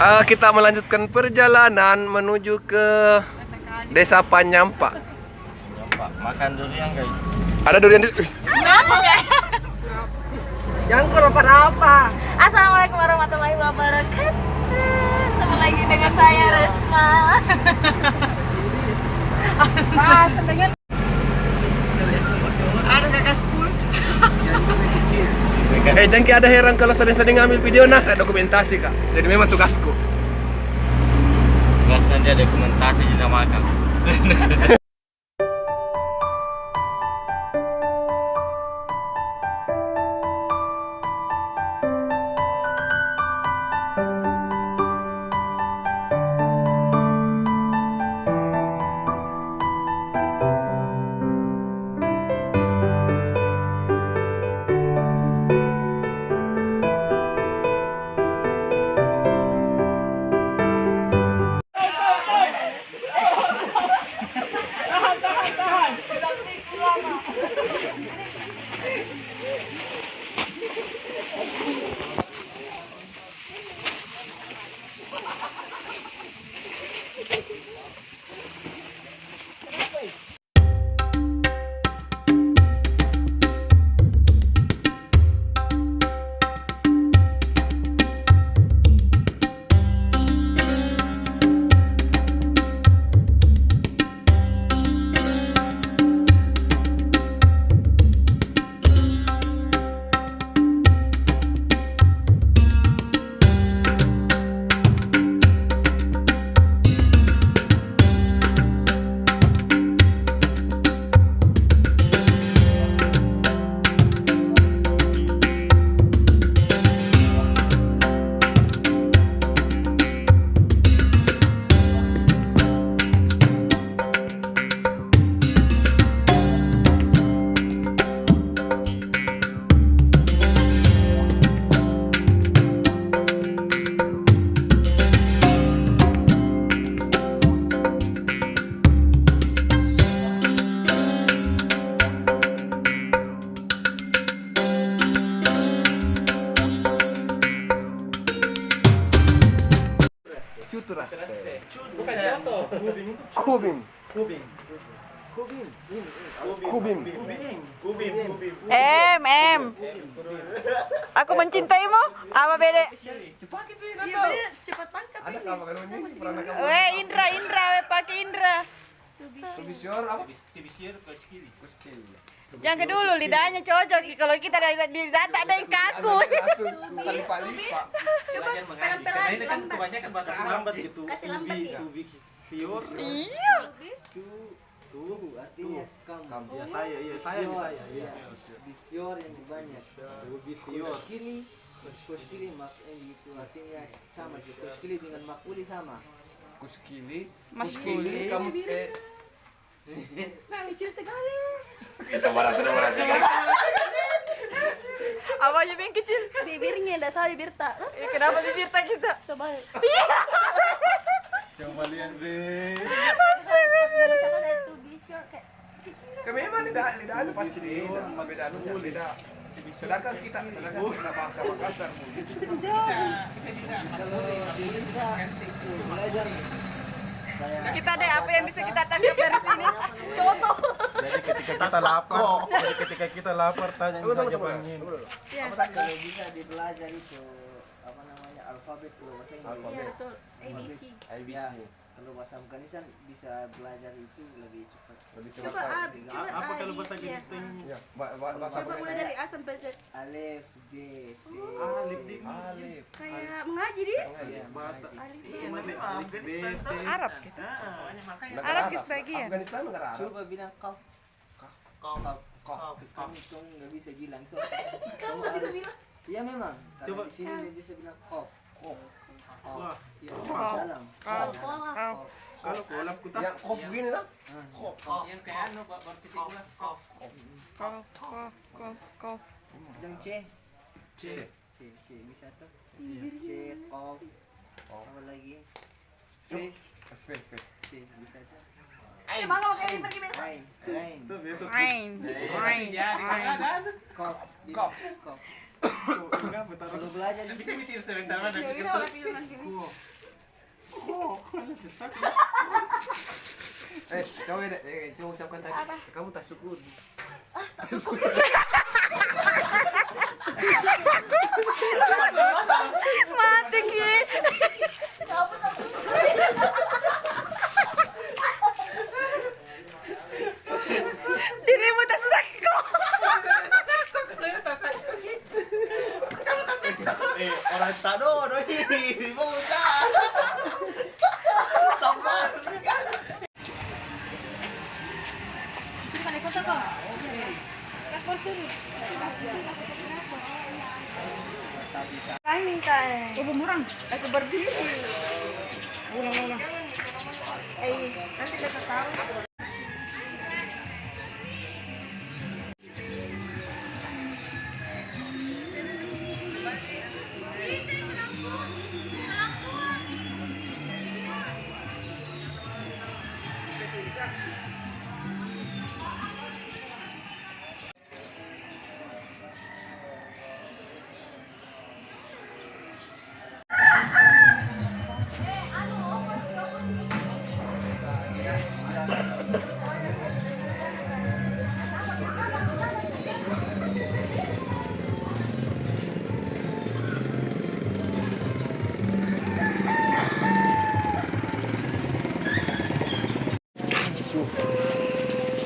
Kita melanjutkan perjalanan menuju ke Desa Panyampa. Makan durian guys. Ada durian di... Jangan kenapa-napa. Assalamualaikum warahmatullahi wabarakatuh. Ketemu lagi dengan saya Resma. Dengan ada kakak 10. Jangki ada heran kalau sering-sering ngambil video saya dokumentasi kak. Jadi memang tugasku. Tugas nanti ada dokumentasi di nama kak. Aku mencintaimu. Apa beda? Cepat tangkap ini. Indra, pakai Indra. Tubisior apa? Jangan dulu lidahnya cocok. Kalau kita di data ada yang kaku. Lipat-lipat. Coba pelan-pelan. Ini kan kebanyakan bahasa lambat gitu. Kasih lambat ya. Fior. Iya. Tuh artinya kamu. Ya saya. Bisior yang banyak. Bisior. Kuskili itu artinya sama. Kuskili dengan makuli sama. Kuskili. Maskuli. Kamu Nah, lucu sekali. Sama rata. Apa aja yang kecil? Bibirnya enggak salah bibir tak. Kenapa bibir tak kita? Coba. Coba lihat deh. To be sure kayak memang lidah ada pasti beda. Sedangkan kita bahasa Makassar. Kita deh apa yang bisa kita tangkap dari sini? Contoh. Jadi ketika kita lapar tanya saja Bang Yin. ya. Kalau bisa dibelajar itu apa namanya alfabet kalau bahasa Inggris. Iya betul. ABC. Ya, kalau bahasa Afghanistan bisa belajar itu lebih cepat. Coba Apa kalau bahasa ya. Inggris? Coba mulai dari A sampai Z. Alif, B, T, Alif. Kayak mengaji dia. Iya, Alif. Arab kita. Arab ke sebagian. Afghanistan negara Arab. Coba bilang kaf. Kamu tuh nggak bisa bilang tuh. Kamu harus. Iya memang. Kalau di sini dia bisa bilang kaf. Wah. Iya, dalam. Kalau kolam kita Yang kof gini lah. Kof. Yang kayak anu Pak partisipulan kaf. Kau. Bilang C. C bisa tuh. C kaf. Apa lagi? V. C bisa tuh. Mama kayak pergi besok. Ain. Kaf. Kaf. Kalau belajar bisa mikir sebentar mana. Enggak bisa oleh film nanti. Kamu ya, cuma ucapkan tadi. Kamu tak syukur. Mati Ki. Dirimu terseko. Orang tak dodo ini, buka. Sabar. Bukan ikut aku. Kakor suruh. Kain kan. Murang. Aku berdiri. Ulang. Nanti kita tahu.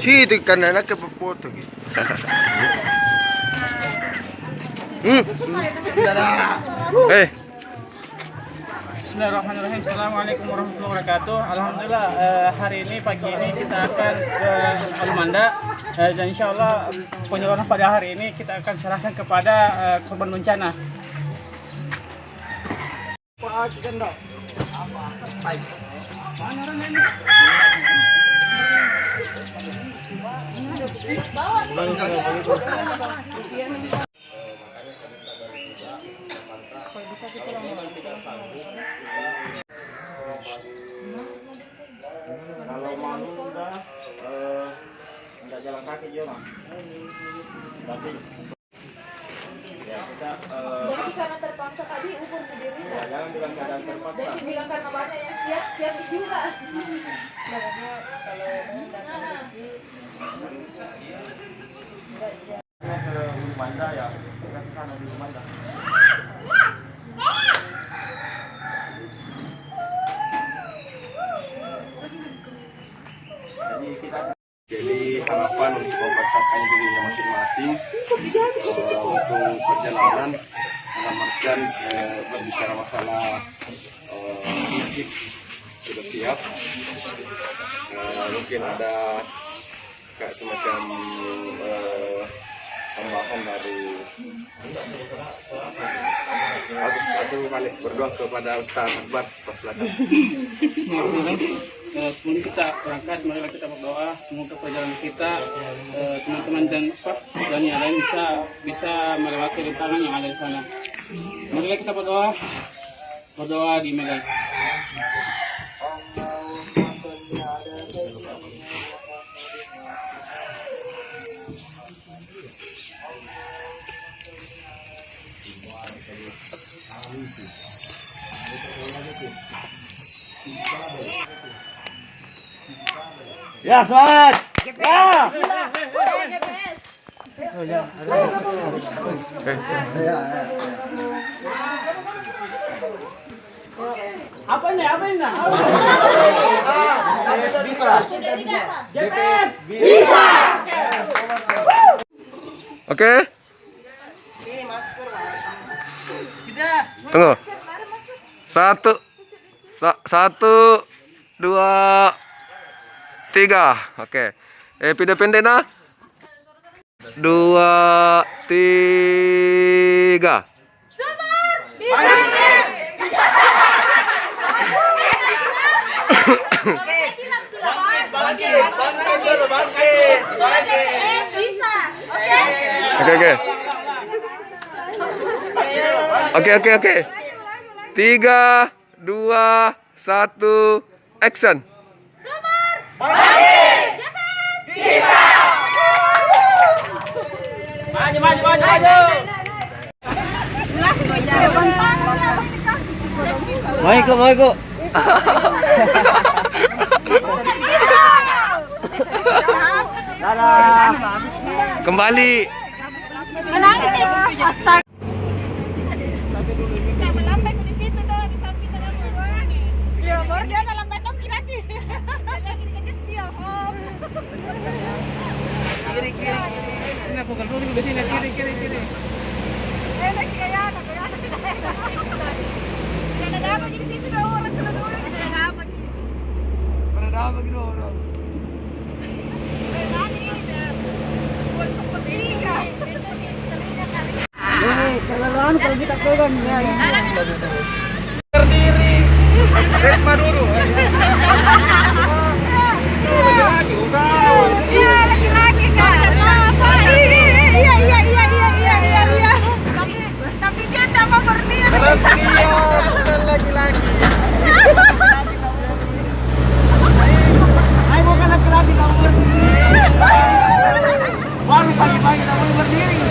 Situ kan anak ke foto gitu. Bismillahirrahmanirrahim. Assalamualaikum warahmatullahi wabarakatuh. Alhamdulillah hari ini pagi ini kita akan ke Alumanda dan insya Allah penyaluran pada hari ini kita akan serahkan kepada korban bencana. Kalau malu udah nggak jalan kaki dia mah. Tapi ya kita Jadi karena terpaksa tadi ukur ke diri. ya, jangan bilang keadaan terpaksa. Desi bilang karena banyak yang siap juga. Ke Ulumanda ya, kita ke sana di Ulumanda. Jadi harapan untuk mempersiapkan dirinya masing-masing untuk perjalanan dalam artian berbicara masalah fisik sudah siap. Mungkin ada kayak semacam tambahan dari aku balik berdoa kepada Ustaz Akbar pas latihan. Sebelum kita berangkat, marilah kita berdoa semoga perjalanan kita teman-teman dan yang lain bisa melewati rintangan yang ada di sana. Marilah kita berdoa di Medan. Ya, semangat. Ya. Apa ini? Oke. Tunggu. Satu, dua, tiga. Oke. Video pendek nah. 2, 3. Oke. 3, 2, 1, action. Mau ikut. Kembali. Menangis ya. Astaga. Melambai ko di situ daw, di samping na lang. Ya, baru dia melambai tong lagi. Lagi dikit dia. Kiri. Ini aku kalau di sini kiri. Lagi kaya. Ada apa di situ daw, orang kena dulu. Ada apa gitu. Ada apa gitu orang? Resma dulu. Iya, laki-laki kan. Apa? Iya. Tapi dia tak mau berdiri. Bukan laki-laki. Ayo bukan laki-laki, kamu berdiri. Baru pagi-pagi kamu berdiri.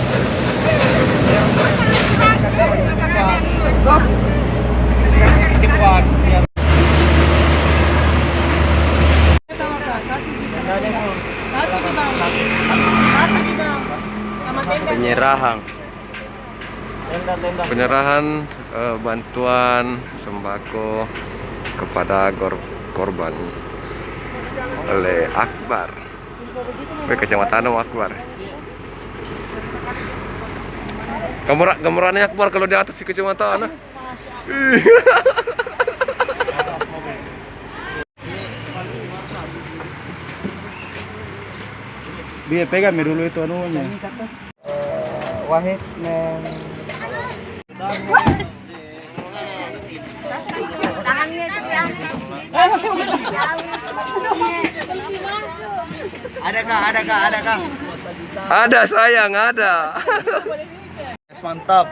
Penyerahan bantuan sembako kepada korban oleh Akbar. Kecamatan Akbar. Gambarannya Akbar kalau di atas si kecamatan. Biar pegang dulu itu anunya. Wahid neng Tangannya itu yang Adakah? Ada sayang, ada. Mantap.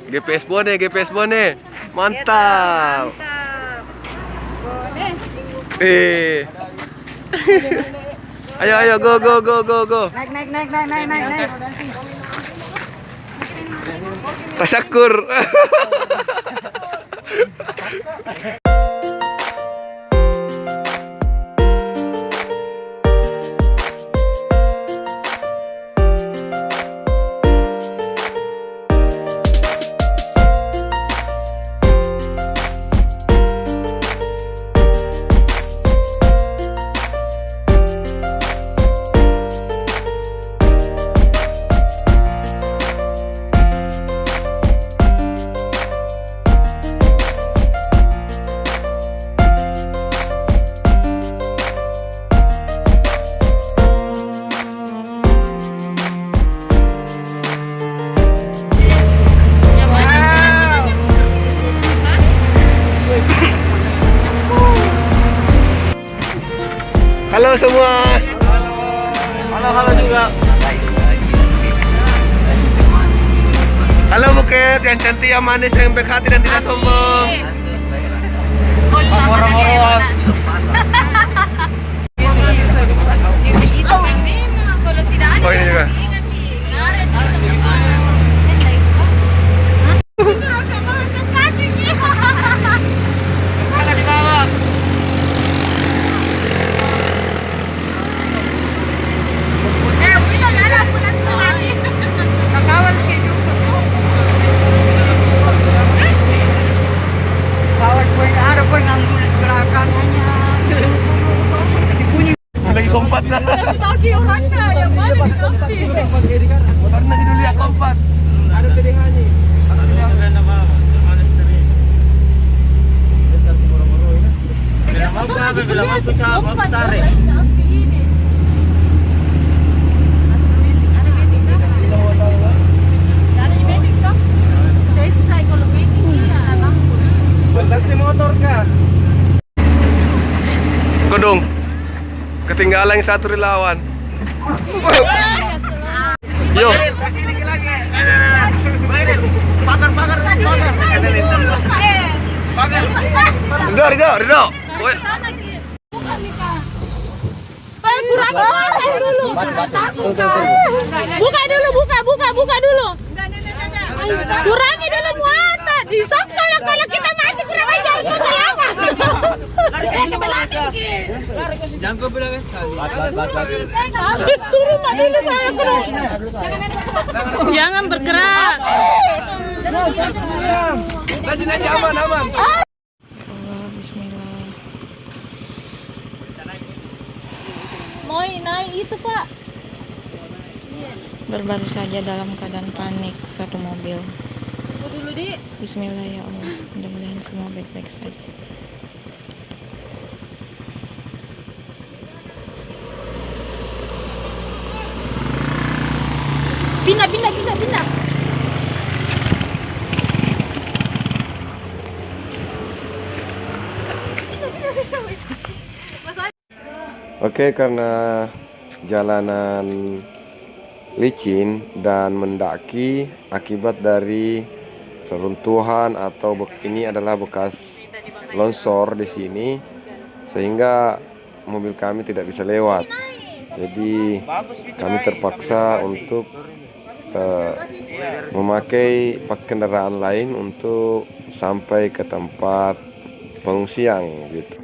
GPS bone. Mantap. Ayo, go. Naik. Tasyakur. Halo semua. Halo juga. Halo Bukit, yang cantik, yang manis, yang baik hati dan tidak sombong. Orang-orang. Oh ini juga. Lagi kompat dah. Lagi orangnya yang mana dikasih? Karena jadi lihat kompat. Ada kedengannya. Bilang aku cabut tarik. Selesai kalau meeting ya. Taksi motor kah? Kodong. Ketinggalan yang satu relawan. Yo. Sini lagi. Pagar. Ridho. Boy. Buka dulu. Kurangi dulu muatan. Isok kalau kita mati kurang ajar itu saya. Jangan kau bilang Turun mah dulu saya kurang. Jangan bergerak. Rajin aja, aman, aman. Bismillah. Moi, naik itu Pak. Baru saja dalam keadaan panik satu mobil. Dulu di. Bismillah ya Allah. Mudah-mudahan semua baik-baik saja. Pindah. Oke, karena jalanan licin dan mendaki akibat dari reruntuhan atau ini adalah bekas longsor di sini, sehingga mobil kami tidak bisa lewat. Jadi kami terpaksa untuk memakai kendaraan lain untuk sampai ke tempat pengungsian gitu.